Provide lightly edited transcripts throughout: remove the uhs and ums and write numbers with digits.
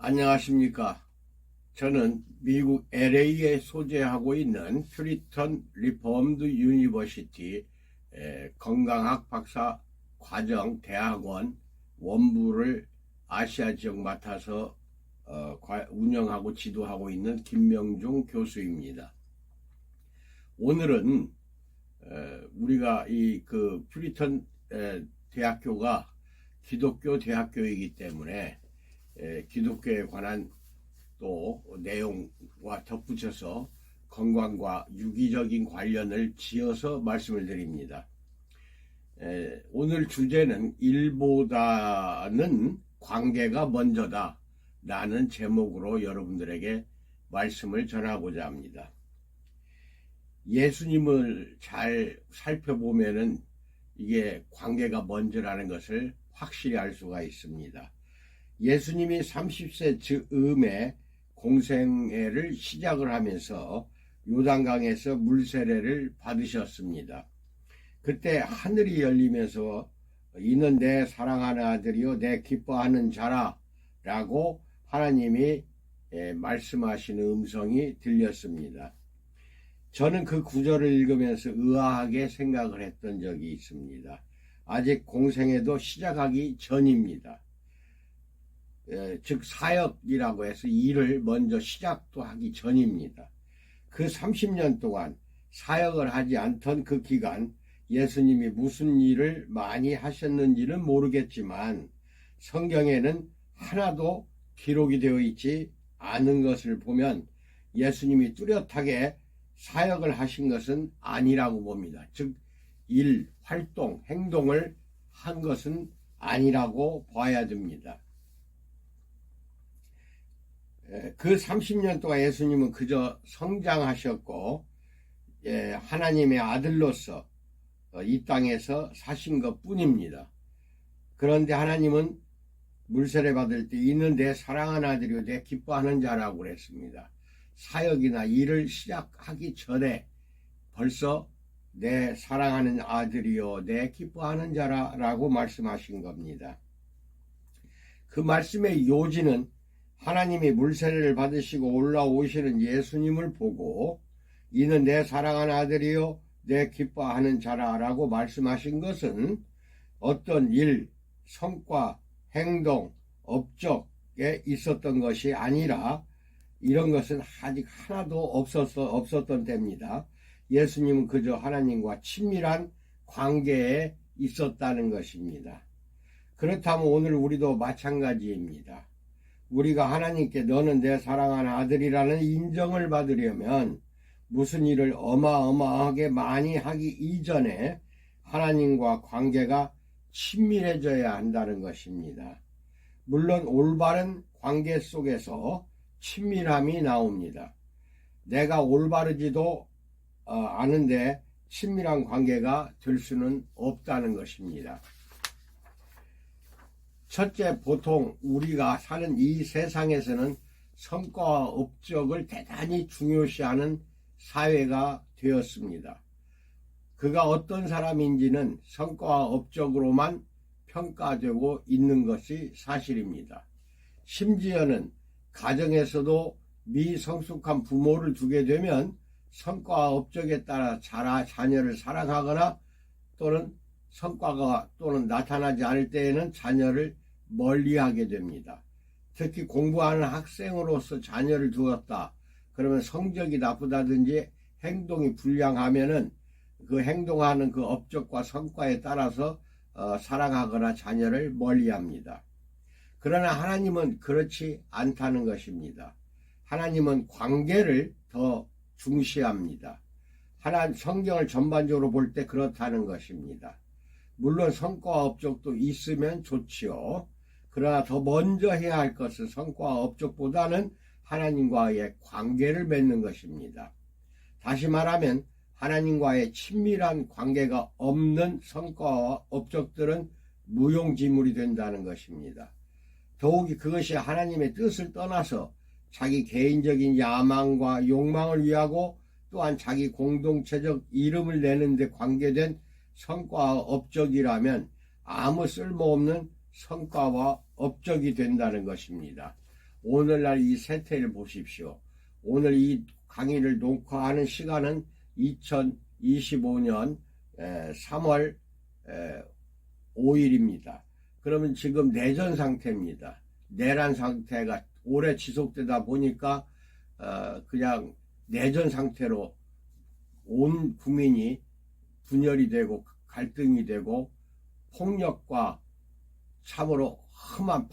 안녕하십니까. 저는 미국 LA에 소재하고 있는 퓨리턴 리폼드 유니버시티 건강학 박사 과정 대학원 원부를 아시아 지역 맡아서 운영하고 지도하고 있는 김명중 교수입니다. 오늘은 우리가 그 퓨리턴 대학교가 기독교 대학교이기 때문에 기독교에 관한 또 내용과 덧붙여서 건강과 유기적인 관련을 지어서 말씀을 드립니다. 오늘 주제는 일보다는 관계가 먼저다 라는 제목으로 여러분들에게 말씀을 전하고자 합니다. 예수님을 잘 살펴보면은 이게 관계가 먼저라는 것을 확실히 알 수가 있습니다. 예수님이 30세 즈음에 공생애를 시작을 하면서 요단강에서 물세례를 받으셨습니다. 그때 하늘이 열리면서 이는 내 사랑하는 아들이요 내 기뻐하는 자라 라고 하나님이 말씀하시는 음성이 들렸습니다. 저는 그 구절을 읽으면서 의아하게 생각을 했던 적이 있습니다. 아직 공생애도 시작하기 전입니다. 즉 사역이라고 해서 일을 먼저 시작도 하기 전입니다. 그 30년 동안 사역을 하지 않던 그 기간 예수님이 무슨 일을 많이 하셨는지는 모르겠지만 성경에는 하나도 기록이 되어 있지 않은 것을 보면 예수님이 뚜렷하게 사역을 하신 것은 아니라고 봅니다. 즉 일, 활동, 행동을 한 것은 아니라고 봐야 됩니다. 그 30년 동안 예수님은 그저 성장하셨고 하나님의 아들로서 이 땅에서 사신 것 뿐입니다. 그런데 하나님은 물세례 받을 때 이는 내 사랑하는 아들이요 내 기뻐하는 자라고 그랬습니다. 사역이나 일을 시작하기 전에 벌써 내 사랑하는 아들이요 내 기뻐하는 자라고 말씀하신 겁니다. 그 말씀의 요지는 하나님이 물세례를 받으시고 올라오시는 예수님을 보고 이는 내 사랑하는 아들이요 내 기뻐하는 자라라고 말씀하신 것은 어떤 일, 성과, 행동, 업적에 있었던 것이 아니라 이런 것은 아직 하나도 없었던 때입니다. 예수님은 그저 하나님과 친밀한 관계에 있었다는 것입니다. 그렇다면 오늘 우리도 마찬가지입니다. 우리가 하나님께 너는 내 사랑하는 아들이라는 인정을 받으려면 무슨 일을 어마어마하게 많이 하기 이전에 하나님과 관계가 친밀해져야 한다는 것입니다. 물론 올바른 관계 속에서 친밀함이 나옵니다. 내가 올바르지도 않은데 친밀한 관계가 될 수는 없다는 것입니다. 첫째, 보통 우리가 사는 이 세상에서는 성과와 업적을 대단히 중요시하는 사회가 되었습니다. 그가 어떤 사람인지는 성과와 업적으로만 평가되고 있는 것이 사실입니다. 심지어는 가정에서도 미성숙한 부모를 두게 되면 성과와 업적에 따라 자녀를 사랑하거나 또는 성과가 또는 나타나지 않을 때에는 자녀를 멀리하게 됩니다. 특히 공부하는 학생으로서 자녀를 두었다. 그러면 성적이 나쁘다든지 행동이 불량하면은 그 행동하는 그 업적과 성과에 따라서 사랑하거나 자녀를 멀리합니다. 그러나 하나님은 그렇지 않다는 것입니다. 하나님은 관계를 더 중시합니다. 성경을 전반적으로 볼 때 그렇다는 것입니다. 물론 성과와 업적도 있으면 좋지요. 그러나 더 먼저 해야 할 것은 성과와 업적보다는 하나님과의 관계를 맺는 것입니다. 다시 말하면 하나님과의 친밀한 관계가 없는 성과와 업적들은 무용지물이 된다는 것입니다. 더욱이 그것이 하나님의 뜻을 떠나서 자기 개인적인 야망과 욕망을 위하고 또한 자기 공동체적 이름을 내는 데 관계된 성과와 업적이라면 아무 쓸모없는 성과와 업적이 된다는 것입니다. 오늘날 이 세태를 보십시오. 오늘 이 강의를 녹화하는 시간은 2025년 3월 5일입니다. 그러면 지금 내전 상태입니다. 내란 상태가 오래 지속되다 보니까 그냥 내전 상태로 온 국민이 분열이 되고 갈등이 되고 폭력과 참으로 험한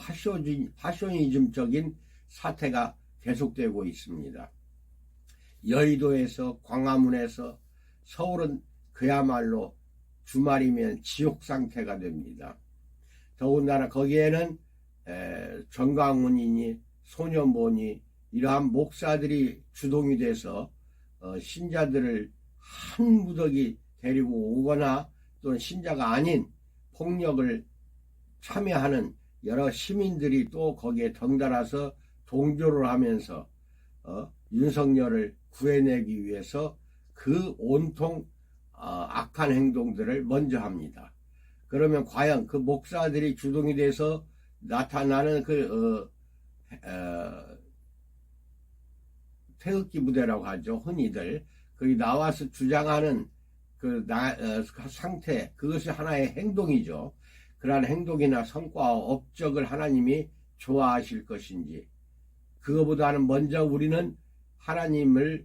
파쇼니즘적인 사태가 계속되고 있습니다. 여의도에서 광화문에서 서울은 그야말로 주말이면 지옥 상태가 됩니다. 더군다나 거기에는 정강훈이니 소년보니 이러한 목사들이 주동이 돼서 신자들을 한 무더기 데리고 오거나 또는 신자가 아닌 폭력을 참여하는 여러 시민들이 또 거기에 덩달아서 동조를 하면서 윤석열을 구해내기 위해서 그 온통 악한 행동들을 먼저 합니다. 그러면 과연 그 목사들이 주동이 돼서 나타나는 태극기 부대라고 하죠. 흔히들 거기 나와서 주장하는 상태, 그것이 하나의 행동이죠. 그러한 행동이나 성과와 업적을 하나님이 좋아하실 것인지, 그거보다는 먼저 우리는 하나님과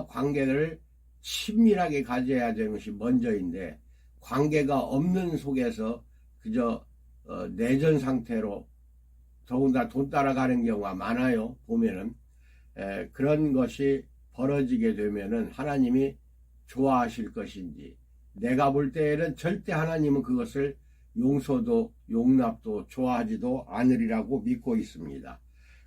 관계를 친밀하게 가져야 되는 것이 먼저인데, 관계가 없는 속에서 그저 내전 상태로 더군다나 돈 따라가는 경우가 많아요. 보면은 그런 것이 벌어지게 되면은 하나님이 좋아하실 것인지, 내가 볼 때에는 절대 하나님은 그것을 용서도 용납도 좋아하지도 않으리라고 믿고 있습니다.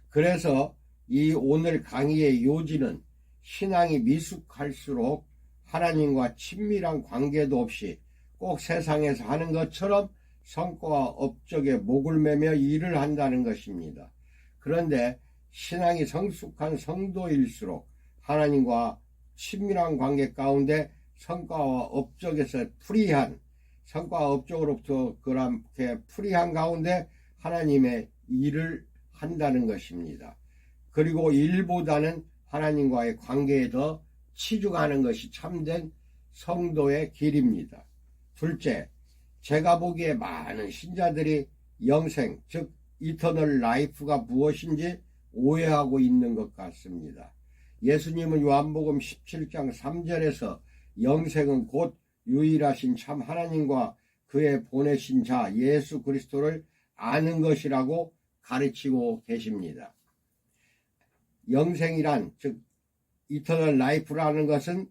그래서 이 오늘 강의의 요지는 신앙이 미숙할수록 하나님과 친밀한 관계도 없이 꼭 세상에서 하는 것처럼 성과와 업적에 목을 매며 일을 한다는 것입니다. 그런데 신앙이 성숙한 성도일수록 하나님과 친밀한 관계 가운데 성과와 업적에서 불이한, 성과와 업적으로부터 그렇게 불이한 가운데 하나님의 일을 한다는 것입니다. 그리고 일보다는 하나님과의 관계에 더 치중하는 것이 참된 성도의 길입니다. 둘째, 제가 보기에 많은 신자들이 영생, 즉 이터널 라이프가 무엇인지 오해하고 있는 것 같습니다. 예수님은 요한복음 17장 3절에서 영생은 곧 유일하신 참 하나님과 그의 보내신 자 예수 그리스도를 아는 것이라고 가르치고 계십니다. 영생이란, 즉 이터널 라이프라는 것은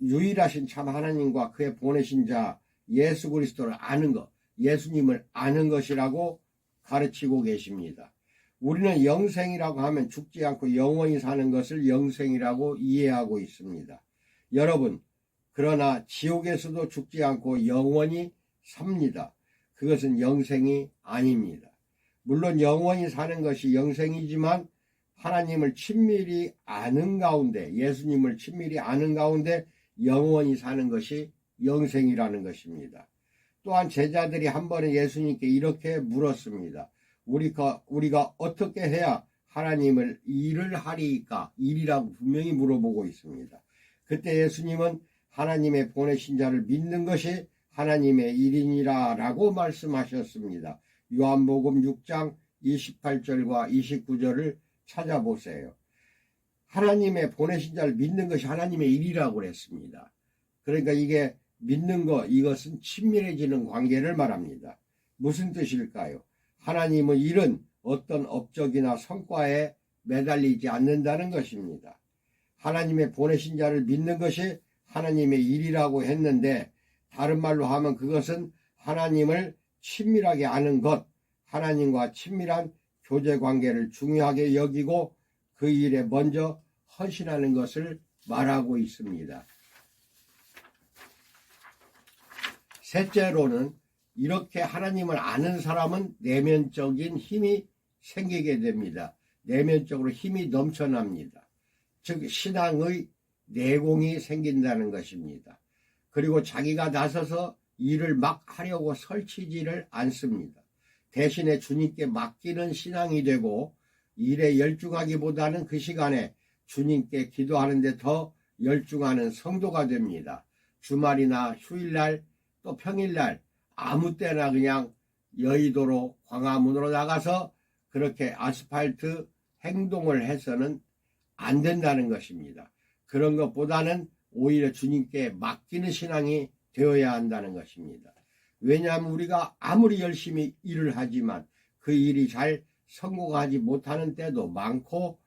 유일하신 참 하나님과 그의 보내신 자 예수 그리스도를 아는 것, 예수님을 아는 것이라고 가르치고 계십니다. 우리는 영생이라고 하면 죽지 않고 영원히 사는 것을 영생이라고 이해하고 있습니다. 여러분, 그러나 지옥에서도 죽지 않고 영원히 삽니다. 그것은 영생이 아닙니다. 물론 영원히 사는 것이 영생이지만 하나님을 친밀히 아는 가운데, 예수님을 친밀히 아는 가운데 영원히 사는 것이 영생이라는 것입니다. 또한 제자들이 한 번은 예수님께 이렇게 물었습니다. 우리가 어떻게 해야 하나님을 일을 하리까? 일이라고 분명히 물어보고 있습니다. 그때 예수님은 하나님의 보내신 자를 믿는 것이 하나님의 일이니라 라고 말씀하셨습니다. 요한복음 6장 28절과 29절을 찾아보세요. 하나님의 보내신 자를 믿는 것이 하나님의 일이라고 그랬습니다. 그러니까 이게 믿는 것, 이것은 친밀해지는 관계를 말합니다. 무슨 뜻일까요? 하나님의 일은 어떤 업적이나 성과에 매달리지 않는다는 것입니다. 하나님의 보내신 자를 믿는 것이 하나님의 일이라고 했는데, 다른 말로 하면 그것은 하나님을 친밀하게 아는 것, 하나님과 친밀한 교제관계를 중요하게 여기고 그 일에 먼저 헌신하는 것을 말하고 있습니다. 셋째로는 이렇게 하나님을 아는 사람은 내면적인 힘이 생기게 됩니다. 내면적으로 힘이 넘쳐납니다. 즉 신앙의 내공이 생긴다는 것입니다. 그리고 자기가 나서서 일을 막 하려고 설치지를 않습니다. 대신에 주님께 맡기는 신앙이 되고 일에 열중하기보다는 그 시간에 주님께 기도하는 데 더 열중하는 성도가 됩니다. 주말이나 휴일날 또 평일날 아무 때나 그냥 여의도로 광화문으로 나가서 그렇게 아스팔트 행동을 해서는 안 된다는 것입니다. 그런 것보다는 오히려 주님께 맡기는 신앙이 되어야 한다는 것입니다. 왜냐하면 우리가 아무리 열심히 일을 하지만 그 일이 잘 성공하지 못하는 때도 많고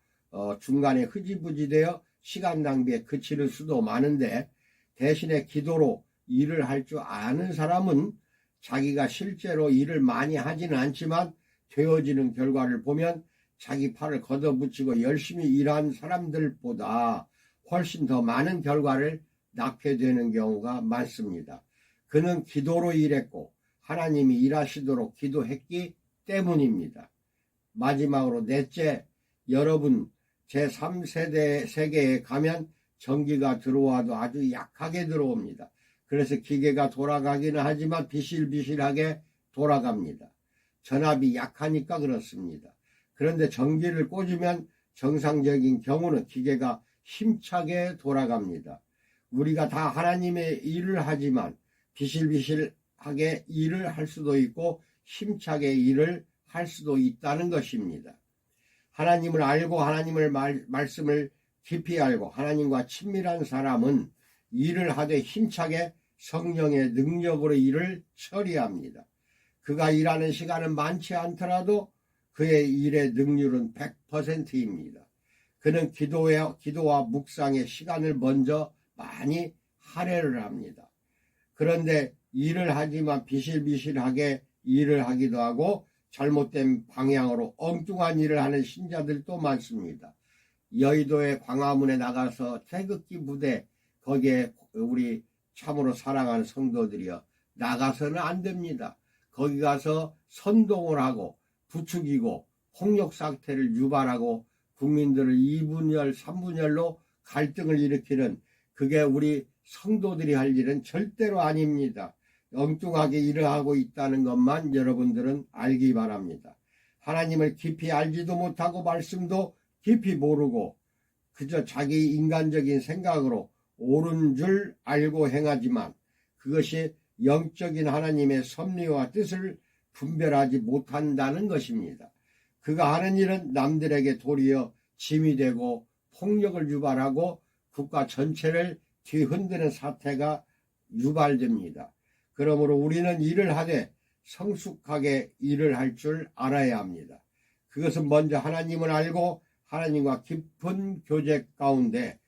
중간에 흐지부지 되어 시간 낭비에 그치는 수도 많은데, 대신에 기도로 일을 할 줄 아는 사람은 자기가 실제로 일을 많이 하지는 않지만 되어지는 결과를 보면 자기 팔을 걷어붙이고 열심히 일한 사람들보다 훨씬 더 많은 결과를 낳게 되는 경우가 많습니다. 그는 기도로 일했고 하나님이 일하시도록 기도했기 때문입니다. 마지막으로 넷째, 여러분 제3세대 세계에 가면 전기가 들어와도 아주 약하게 들어옵니다. 그래서 기계가 돌아가기는 하지만 비실비실하게 돌아갑니다. 전압이 약하니까 그렇습니다. 그런데 전기를 꽂으면 정상적인 경우는 기계가 힘차게 돌아갑니다. 우리가 다 하나님의 일을 하지만 비실비실하게 일을 할 수도 있고 힘차게 일을 할 수도 있다는 것입니다. 하나님을 알고 하나님의 말씀을 깊이 알고 하나님과 친밀한 사람은 일을 하되 힘차게 성령의 능력으로 일을 처리합니다. 그가 일하는 시간은 많지 않더라도 그의 일의 능률은 100%입니다. 그는 기도와 묵상의 시간을 먼저 많이 할애를 합니다. 그런데 일을 하지만 비실비실하게 일을 하기도 하고 잘못된 방향으로 엉뚱한 일을 하는 신자들도 많습니다. 여의도의 광화문에 나가서 태극기 부대, 거기에 우리 참으로 사랑하는 성도들이여 나가서는 안 됩니다. 거기 가서 선동을 하고 부추기고 폭력 상태를 유발하고 국민들을 2분열, 3분열로 갈등을 일으키는, 그게 우리 성도들이 할 일은 절대로 아닙니다. 엉뚱하게 일을 하고 있다는 것만 여러분들은 알기 바랍니다. 하나님을 깊이 알지도 못하고 말씀도 깊이 모르고 그저 자기 인간적인 생각으로 옳은 줄 알고 행하지만 그것이 영적인 하나님의 섭리와 뜻을 분별하지 못한다는 것입니다. 그가 하는 일은 남들에게 도리어 짐이 되고 폭력을 유발하고 국가 전체를 뒤흔드는 사태가 유발됩니다. 그러므로 우리는 일을 하되 성숙하게 일을 할 줄 알아야 합니다. 그것은 먼저 하나님을 알고 하나님과 깊은 교제 가운데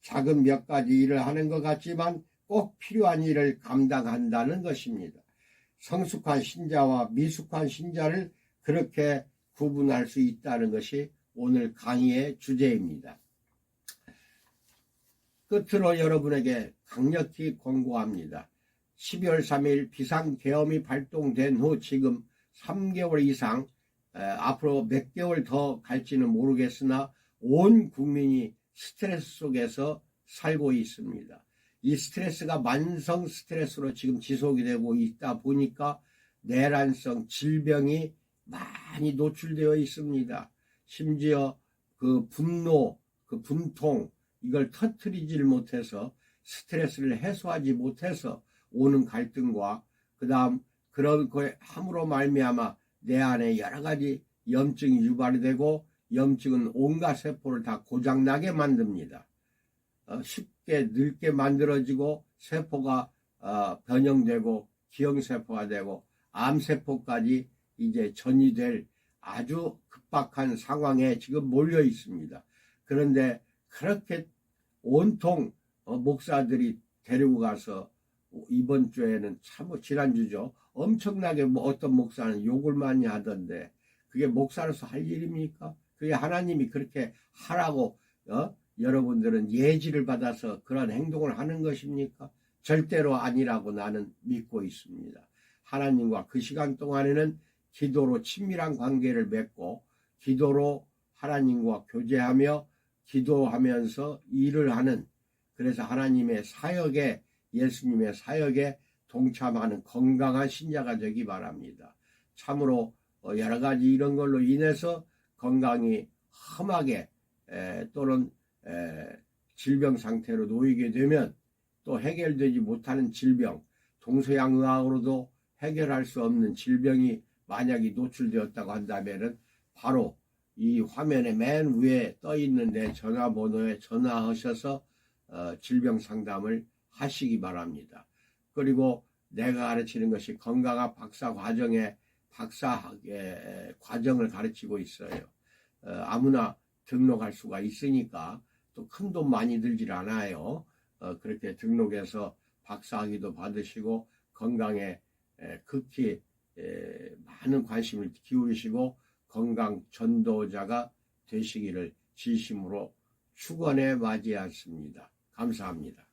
작은 몇 가지 일을 하는 것 같지만 꼭 필요한 일을 감당한다는 것입니다. 성숙한 신자와 미숙한 신자를 그렇게 구분할 수 있다는 것이 오늘 강의의 주제입니다. 끝으로 여러분에게 강력히 권고합니다. 12월 3일 비상계엄이 발동된 후 지금 3개월 이상, 앞으로 몇 개월 더 갈지는 모르겠으나 온 국민이 스트레스 속에서 살고 있습니다. 이 스트레스가 만성 스트레스로 지금 지속이 되고 있다 보니까 내란성 질병이 많이 노출되어 있습니다. 심지어 그 분노, 그 분통, 이걸 터뜨리질 못해서 스트레스를 해소하지 못해서 오는 갈등과 그 다음 그런 거에 함으로 말미암아 내 안에 여러 가지 염증이 유발이 되고, 염증은 온갖 세포를 다 고장나게 만듭니다. 쉽게 늙게 만들어지고 세포가 변형되고 기형세포가 되고 암세포까지 이제 전이될 아주 급박한 상황에 지금 몰려 있습니다. 그런데 그렇게 온통 목사들이 데리고 가서 이번 주에는 참 지난주죠. 엄청나게 어떤 목사는 욕을 많이 하던데 그게 목사로서 할 일입니까? 그게 하나님이 그렇게 하라고 여러분들은 예지를 받아서 그런 행동을 하는 것입니까? 절대로 아니라고 나는 믿고 있습니다. 하나님과 그 시간 동안에는 기도로 친밀한 관계를 맺고 기도로 하나님과 교제하며 기도하면서 일을 하는, 그래서 하나님의 사역에, 예수님의 사역에 동참하는 건강한 신자가 되기 바랍니다. 참으로 여러 가지 이런 걸로 인해서 건강이 험하게 또는 질병 상태로 놓이게 되면 또 해결되지 못하는 질병, 동서양 의학으로도 해결할 수 없는 질병이 만약에 노출되었다고 한다면은 바로 이 화면에 맨 위에 떠 있는 내 전화번호에 전화하셔서 질병 상담을 하시기 바랍니다. 그리고 내가 가르치는 것이 건강학 박사 과정의 과정을 가르치고 있어요. 아무나 등록할 수가 있으니까 또 큰 돈 많이 들질 않아요. 그렇게 등록해서 박사학위도 받으시고 건강에 극히 많은 관심을 기울이시고 건강 전도자가 되시기를 진심으로 축원해 맞이했습니다. 감사합니다.